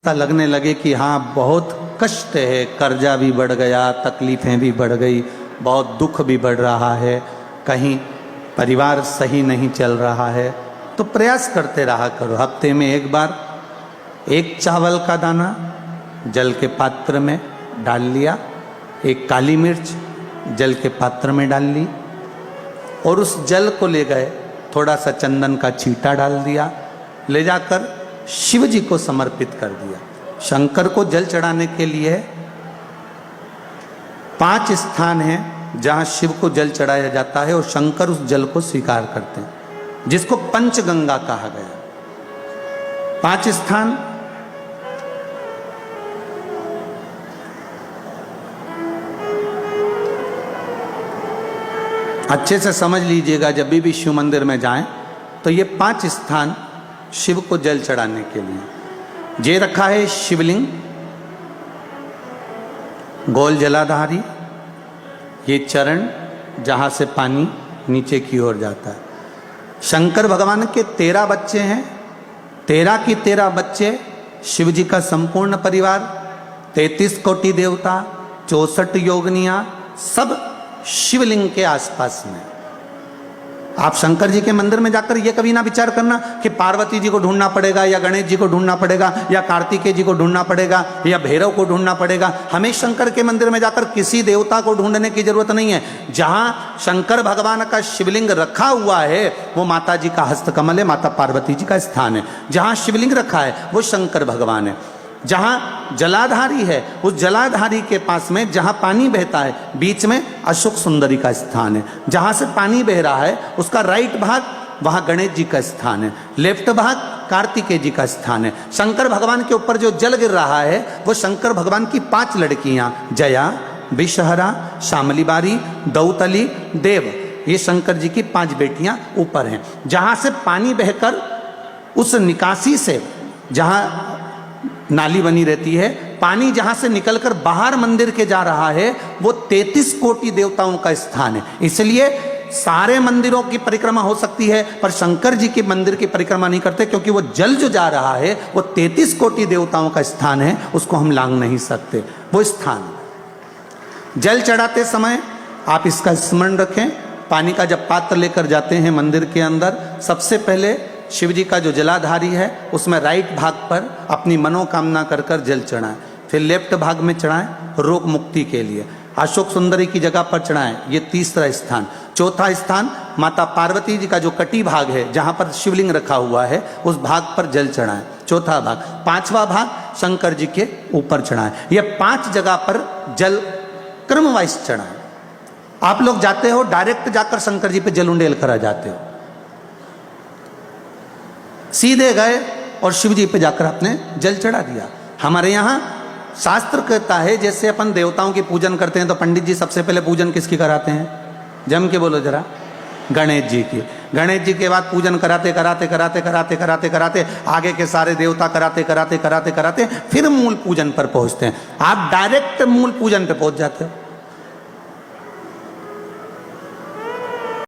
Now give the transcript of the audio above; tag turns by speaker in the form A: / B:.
A: ऐसा लगने लगे कि हाँ बहुत कष्ट है, कर्जा भी बढ़ गया, तकलीफें भी बढ़ गई, बहुत दुख भी बढ़ रहा है, कहीं परिवार सही नहीं चल रहा है, तो प्रयास करते रहा करो। हफ्ते में एक बार एक चावल का दाना जल के पात्र में डाल लिया, एक काली मिर्च जल के पात्र में डाल ली और उस जल को ले गए, थोड़ा सा चंदन का छींटा डाल दिया, ले जाकर शिव जी को समर्पित कर दिया। शंकर को जल चढ़ाने के लिए 5 स्थान हैं जहां शिव को जल चढ़ाया जाता है और शंकर उस जल को स्वीकार करते हैं, जिसको पंचगंगा कहा गया। 5 स्थान अच्छे से समझ लीजिएगा, जब भी शिव मंदिर में जाएं तो ये 5 स्थान शिव को जल चढ़ाने के लिए जे रखा है। शिवलिंग, गोल जलाधारी, ये चरण जहां से पानी नीचे की ओर जाता है। शंकर भगवान के 13 बच्चे हैं, 13 की 13 बच्चे, शिव जी का संपूर्ण परिवार, 33 कोटि देवता, 64 योगनियां, सब शिवलिंग के आसपास में। आप शंकर जी के मंदिर में जाकर ये कभी ना विचार करना कि पार्वती जी को ढूंढना पड़ेगा या गणेश जी को ढूंढना पड़ेगा या कार्तिकेय जी को ढूंढना पड़ेगा या भैरव को ढूंढना पड़ेगा। हमें शंकर के मंदिर में जाकर किसी देवता को ढूंढने की जरूरत नहीं है। जहां शंकर भगवान का शिवलिंग रखा हुआ है वो माता जी का हस्तकमल है, माता पार्वती जी का स्थान है। जहां शिवलिंग रखा है वो शंकर भगवान है। जहां जलाधारी है उस जलाधारी के पास में जहां पानी बहता है बीच में अशोक सुंदरी का स्थान है। जहां से पानी बह रहा है उसका राइट भाग वहां गणेश जी का स्थान है, लेफ्ट भाग कार्तिकेय जी का स्थान है। शंकर भगवान के ऊपर जो जल गिर रहा है वो शंकर भगवान की 5 लड़कियां, जया, विषहरा, शामली बारी, दौतली, देव, ये शंकर जी की 5 बेटियां ऊपर हैं। जहां से पानी बहकर उस निकासी से, जहां नाली बनी रहती है, पानी जहां से निकलकर बाहर मंदिर के जा रहा है वो 33 कोटि देवताओं का स्थान है। इसलिए सारे मंदिरों की परिक्रमा हो सकती है पर शंकर जी के मंदिर की परिक्रमा नहीं करते, क्योंकि वो जल जो जा रहा है वो 33 कोटि देवताओं का स्थान है, उसको हम लांघ नहीं सकते। वो स्थान जल चढ़ाते समय आप इसका स्मरण रखें। पानी का जब पात्र लेकर जाते हैं मंदिर के अंदर, सबसे पहले शिव जी का जो जलाधारी है उसमें राइट भाग पर अपनी मनोकामना कर कर जल चढ़ाएं, फिर लेफ्ट भाग में चढ़ाएं रोग मुक्ति के लिए। अशोक सुंदरी की जगह पर चढ़ाएं, ये 3रा स्थान। 4था स्थान माता पार्वती जी का जो कटी भाग है जहां पर शिवलिंग रखा हुआ है उस भाग पर जल चढ़ाएं, 4था भाग। 5वां भाग शंकर जी के ऊपर चढ़ाएं। ये 5 जगह पर जल क्रम वाइज चढ़ाएं। आप लोग जाते हो डायरेक्ट जाकर शंकर जी पे जल उंडेल कर आ जाते हो, सीधे गए और शिव जी पे जाकर आपने जल चढ़ा दिया। हमारे यहाँ शास्त्र कहता है जैसे अपन देवताओं की पूजन करते हैं तो पंडित जी सबसे पहले पूजन किसकी कराते हैं? जम के बोलो जरा, गणेश जी की। गणेश जी के बाद पूजन कराते कराते कराते कराते कराते कराते आगे के सारे देवता कराते कराते कराते कराते फिर मूल पूजन पर पहुंचते हैं। आप डायरेक्ट मूल पूजन पे पहुंच जाते हो।